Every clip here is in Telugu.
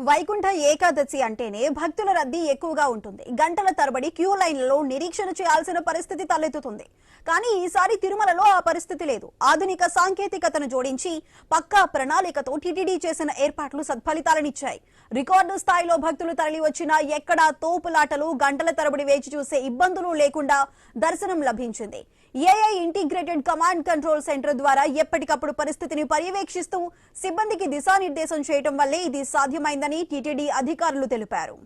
వైకుంఠ ఏకాదశి అంటేనే భక్తుల రద్దీ ఎక్కువగా ఉంటుంది. గంటల తరబడి క్యూ లైన్లలో నిరీక్షణ చేయాల్సిన పరిస్థితి తలెత్తుతుంది. కానీ ఈసారి తిరుమలలో ఆ పరిస్థితి లేదు. ఆధునిక సాంకేతికతను జోడించి పక్కా ప్రణాళికతో టీటీడీ చేసిన ఏర్పాట్లు సత్ఫలితాలనిచ్చాయి. రికార్డు స్థాయిలో భక్తులు తరలి వచ్చినా ఎక్కడా తోపులాటలు, గంటల తరబడి వేచి చూసే ఇబ్బందులు లేకుండా దర్శనం లభించింది. AI integrated command control centre ద్వారా ఎప్పటికప్పుడు పరిస్థితిని పర్యవేక్షిస్తూ సిబ్బందికి దిశానిర్దేశం చేయడం వల్లే ఇది సాధ్యమైందని టీటీడీ అధికారులు తెలిపారు.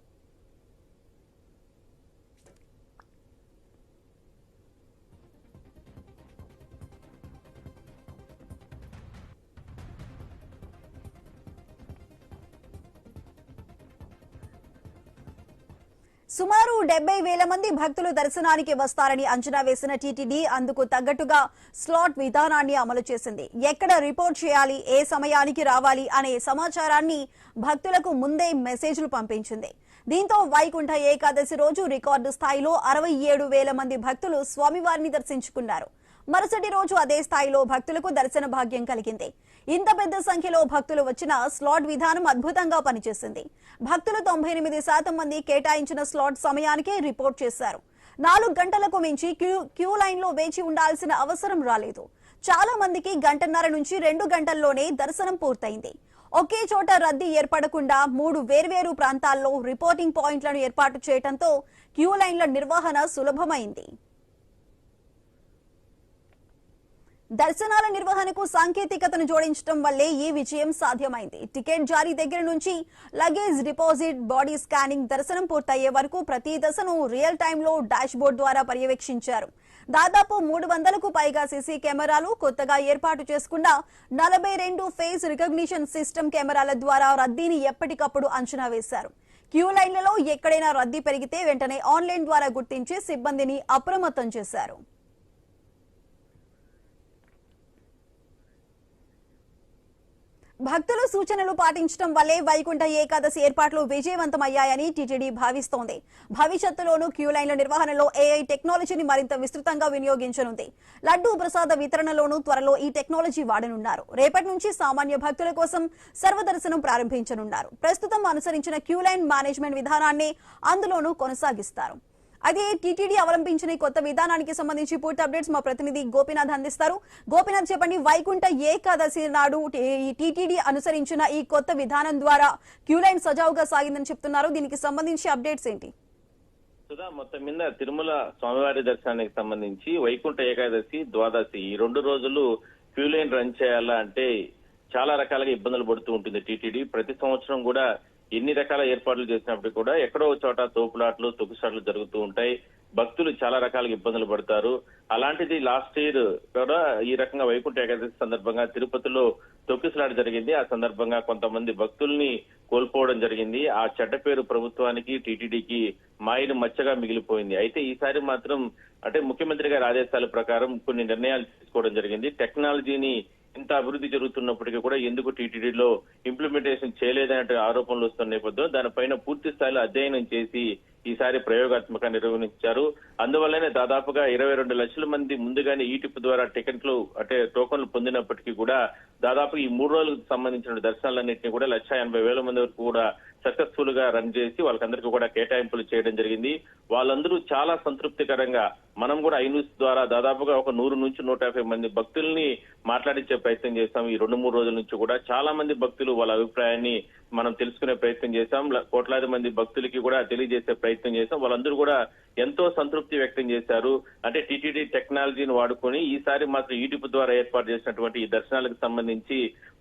సుమారు 70,000 మంది భక్తులు దర్శనానికి వస్తారని అంచనా వేసిన టీటీడీ అందుకు తగ్గట్టుగా స్లాట్ విధానాన్ని అమలు చేసింది. ఎక్కడ రిపోర్ట్ చేయాలి, ఏ సమయానికి రావాలి అనే సమాచారాన్ని భక్తులకు ముందే మెసేజ్లు పంపించింది. దీంతో వైకుంఠ ఏకాదశి రోజు రికార్డు స్థాయిలో 67,000 మంది భక్తులు స్వామివారిని దర్శించుకున్నారు. మరుసటి రోజు అదే స్థాయిలో భక్తులకు దర్శన భాగ్యం కలిగింది. ఇంత పెద్ద సంఖ్యలో భక్తులు వచ్చిన స్లాట్ విధానం అద్భుతంగా పనిచేసింది. భక్తులు 98% మంది కేటాయించిన స్లాట్ సమయానికే రిపోర్ట్ చేశారు. 4 గంటలకు మించి క్యూ లైన్ లో వేచి ఉండాల్సిన అవసరం రాలేదు. చాలా మందికి గంటన్నర నుంచి 2 గంటల్లోనే దర్శనం పూర్తయింది. ఒకే చోట రద్దీ ఏర్పడకుండా 3 వేర్వేరు ప్రాంతాల్లో రిపోర్టింగ్ పాయింట్లను ఏర్పాటు చేయడంతో క్యూ లైన్ల నిర్వహణ సులభమైంది. దర్శనాల నిర్వహణకు సాంకేతికతను జోడించడం వల్లే ఈ విజయం సాధ్యమైంది. టికెట్ జారీ దగ్గర నుంచి లగేజ్ డిపాజిట్, బాడీ స్కానింగ్, దర్శనం పూర్తయ్యే వరకు ప్రతి దశను రియల్ టైంలో డాష్ బోర్డ్ ద్వారా పర్యవేక్షించారు. దాదాపు 300కు పైగా సీసీ కెమెరాలు, కొత్తగా ఏర్పాటు చేసుకున్న 42 ఫేస్ రికగ్నిషన్ సిస్టమ్ కెమెరాల ద్వారా రద్దీని ఎప్పటికప్పుడు అంచనా వేశారు. క్యూ లైన్లలో ఎక్కడైనా రద్దీ పెరిగితే వెంటనే ఆన్లైన్ ద్వారా గుర్తించి సిబ్బందిని అప్రమత్తం చేశారు. భక్తులు సూచనలు పాటించడం వల్లే వైకుంఠ ఏకాదశి ఏర్పాట్లు విజయవంతమయ్యాయని టీటీడీ భావిస్తోంది. భవిష్యత్తులోనూ క్యూ లైన్ల నిర్వహణలో ఏఐ టెక్నాలజీని మరింత విస్తృతంగా వినియోగించనుంది. లడ్డూ ప్రసాద వితరణలోనూ త్వరలో ఈ టెక్నాలజీ వాడనున్నారు. రేపటి నుంచి సామాన్య భక్తుల కోసం సర్వదర్శనం ప్రారంభించనున్నారు. ప్రస్తుతం అనుసరించిన క్యూ లైన్ మేనేజ్మెంట్ విధానాన్ని అందులోనూ కొనసాగిస్తారు. అదే టీటీడీ అవలంబించిన కొత్త విధానానికి సంబంధించి పూర్తి అప్డేట్స్ మా ప్రతినిధి గోపీనాథ్ అందిస్తారు. గోపీనాథ్, చెప్పండి, వైకుంఠ ఏకాదశి నాడు టీటీడీ అనుసరించిన ఈ కొత్త విధానం ద్వారా క్యూ లైన్ సజావుగా సాగిందని చెప్తున్నారు. దీనికి సంబంధించి అప్డేట్స్ ఏంటి? మొత్తం మీద తిరుమల స్వామివారి దర్శనానికి సంబంధించి వైకుంఠ ఏకాదశి, ద్వాదశి ఈ 2 రోజులు క్యూ లైన్ రన్ చేయాలా అంటే చాలా రకాలుగా ఇబ్బందులు పడుతూ ఉంటుంది టీటీడీ. ప్రతి సంవత్సరం కూడా ఎన్ని రకాల ఏర్పాట్లు చేసినప్పుడు కూడా ఎక్కడో చోట తోపులాట్లు, తొక్కిసాట్లు జరుగుతూ ఉంటాయి. భక్తులు చాలా రకాలుగా ఇబ్బందులు పడతారు. అలాంటిది లాస్ట్ ఇయర్ కూడా ఈ రకంగా వైకుంఠ ఏకాదశి సందర్భంగా తిరుపతిలో తొక్కిసలాట జరిగింది. ఆ సందర్భంగా కొంతమంది భక్తుల్ని కోల్పోవడం జరిగింది. ఆ చెడ్డ పేరు ప్రభుత్వానికి, టీటీడీకి మాయను మచ్చగా మిగిలిపోయింది. అయితే ఈసారి మాత్రం అంటే ముఖ్యమంత్రి గారి ఆదేశాల ప్రకారం కొన్ని నిర్ణయాలు తీసుకోవడం జరిగింది. టెక్నాలజీని ఇంత అభివృద్ధి జరుగుతున్నప్పటికీ కూడా ఎందుకు టీటీడీలో ఇంప్లిమెంటేషన్ చేయలేదనే ఆరోపణలు వస్తున్న నేపథ్యంలో దానిపైన పూర్తి స్థాయిలో అధ్యయనం చేసి ఈసారి ప్రయోగాత్మకంగా నిర్వహించారు. అందువల్లనే దాదాపుగా 22 లక్షల మంది ముందుగానే ఈ టిప్ ద్వారా టికెట్లు అంటే టోకన్లు పొందినప్పటికీ కూడా దాదాపు ఈ 3 రోజులకు సంబంధించిన దర్శనాలన్నింటినీ కూడా 1,80,000 మంది వరకు కూడా సక్సెస్ఫుల్ గా రన్ చేసి వాళ్ళకందరికీ కూడా కేటాయింపులు చేయడం జరిగింది. వాళ్ళందరూ చాలా సంతృప్తికరంగా మనం కూడా ఐన్యూస్ ద్వారా దాదాపుగా ఒక 100 నుంచి 150 మంది భక్తుల్ని మాట్లాడించే ప్రయత్నం చేశాం. ఈ 2-3 రోజుల నుంచి కూడా చాలా మంది భక్తులు వాళ్ళ అభిప్రాయాన్ని మనం తెలుసుకునే ప్రయత్నం చేశాం. కోట్లాది మంది భక్తులకి కూడా తెలియజేసే ప్రయత్నం చేశాం. వాళ్ళందరూ కూడా ఎంతో సంతృప్తి వ్యక్తం చేశారు. అంటే టీటీడీ టెక్నాలజీని వాడుకొని ఈసారి మాత్రం ఈటిప్ ద్వారా ఏర్పాటు చేసినటువంటి ఈ దర్శనాలకు సంబంధించి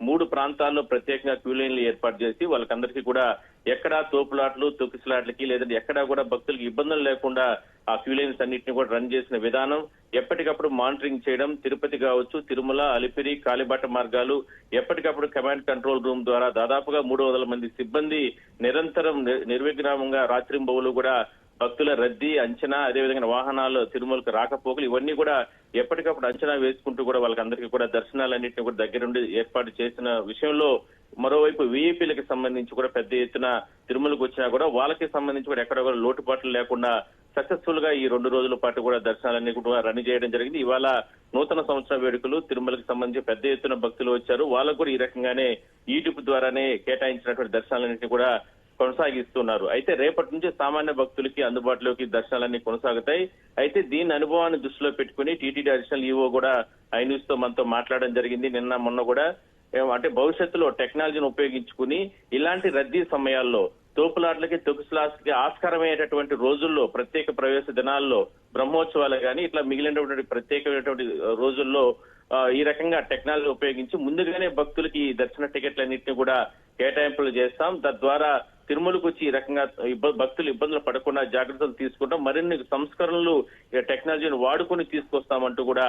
3 ప్రాంతాల్లో ప్రత్యేకంగా క్యూ లైన్లు ఏర్పాటు చేసి వాళ్ళకందరికీ కూడా ఎక్కడా తోపులాట్లు, తొక్కిసలాట్లకి లేదంటే ఎక్కడా కూడా భక్తులకు ఇబ్బందులు లేకుండా ఆ క్యూ లైన్స్ అన్నింటినీ కూడా రన్ చేసిన విధానం, ఎప్పటికప్పుడు మానిటరింగ్ చేయడం, తిరుపతి కావచ్చు, తిరుమల, అలిపిరి, కాలిబాట మార్గాలు ఎప్పటికప్పుడు కమాండ్ కంట్రోల్ రూమ్ ద్వారా దాదాపుగా 300 మంది సిబ్బంది నిరంతరం నిర్విఘ్నంగా రాత్రింబవులు కూడా భక్తుల రద్దీ అంచనా, అదేవిధంగా వాహనాలు తిరుమలకు రాకపోకలు ఇవన్నీ కూడా ఎప్పటికప్పుడు అంచనా వేసుకుంటూ కూడా వాళ్ళకందరికీ కూడా దర్శనాలన్నింటినీ కూడా దగ్గరుండి ఏర్పాటు చేసిన విషయంలో మరోవైపు వీఐపీలకు సంబంధించి కూడా పెద్ద ఎత్తున తిరుమలకు వచ్చినా కూడా వాళ్ళకి సంబంధించి కూడా ఎక్కడ కూడా లోటుపాట్లు లేకుండా సక్సెస్ఫుల్ గా ఈ 2 రోజుల పాటు కూడా దర్శనాలన్నీ కూడా రన్ చేయడం జరిగింది. ఇవాళ నూతన సంవత్సర వేడుకలు తిరుమలకు సంబంధించి పెద్ద ఎత్తున భక్తులు వచ్చారు. వాళ్ళకు కూడా ఈ రకంగానే యూట్యూబ్ ద్వారానే కేటాయించినటువంటి దర్శనాలన్నింటినీ కూడా కొనసాగిస్తున్నారు. అయితే రేపటి నుంచి సామాన్య భక్తులకి అందుబాటులోకి దర్శనాలన్నీ కొనసాగుతాయి. అయితే దీని అనుభవాన్ని దృష్టిలో పెట్టుకుని టీటీడీ అడిషనల్ ఈవో కూడా ఐన్యూస్ తో మనతో మాట్లాడడం జరిగింది. నిన్న మొన్న కూడా అంటే భవిష్యత్తులో టెక్నాలజీని ఉపయోగించుకుని ఇలాంటి రద్దీ సమయాల్లో తోపులాట్లకి తొక్కిసలాట్లకి ఆస్కారమయ్యేటటువంటి రోజుల్లో ప్రత్యేక ప్రవేశ దినాల్లో బ్రహ్మోత్సవాలు కానీ ఇట్లా మిగిలినటువంటి ప్రత్యేకమైనటువంటి రోజుల్లో ఈ రకంగా టెక్నాలజీ ఉపయోగించి ముందుగానే భక్తులకి దర్శన టికెట్లన్నింటినీ కూడా కేటాయింపులు చేస్తాం. తద్వారా తిరుమలకు వచ్చి ఈ రకంగా భక్తులు ఇబ్బందులు పడకుండా జాగ్రత్తలు తీసుకుంటాం. మరిన్ని సంస్కరణలు టెక్నాలజీని వాడుకొని తీసుకొస్తామంటూ కూడా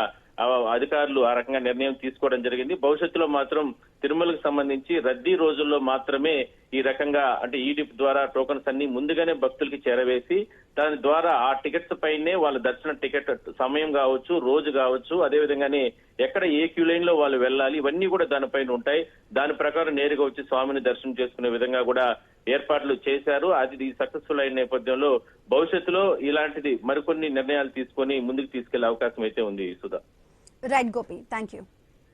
అధికారులు ఆ రకంగా నిర్ణయం తీసుకోవడం జరిగింది. భవిష్యత్తులో మాత్రం తిరుమలకు సంబంధించి రద్దీ రోజుల్లో మాత్రమే ఈ రకంగా అంటే ఈడిప్ ద్వారా టోకన్స్ అన్ని ముందుగానే భక్తులకి చేరవేసి దాని ద్వారా ఆ టికెట్స్ పైనే వాళ్ళ దర్శన టికెట్ సమయం కావచ్చు, రోజు కావచ్చు, అదే విధంగానే ఎక్కడ ఏ క్యూ లైన్ లో వాళ్ళు వెళ్ళాలి ఇవన్నీ కూడా దానిపైన ఉంటాయి. దాని ప్రకారం నేరుగా వచ్చి స్వామిని దర్శనం చేసుకునే విధంగా కూడా ఏర్పాట్లు చేశారు. అది సక్సెస్ఫుల్ అయిన నేపథ్యంలో భవిష్యత్తులో ఇలాంటిది మరికొన్ని నిర్ణయాలు తీసుకొని ముందుకు తీసుకెళ్లే అవకాశం అయితే ఉంది. Sudha. Right Gopi, thank you.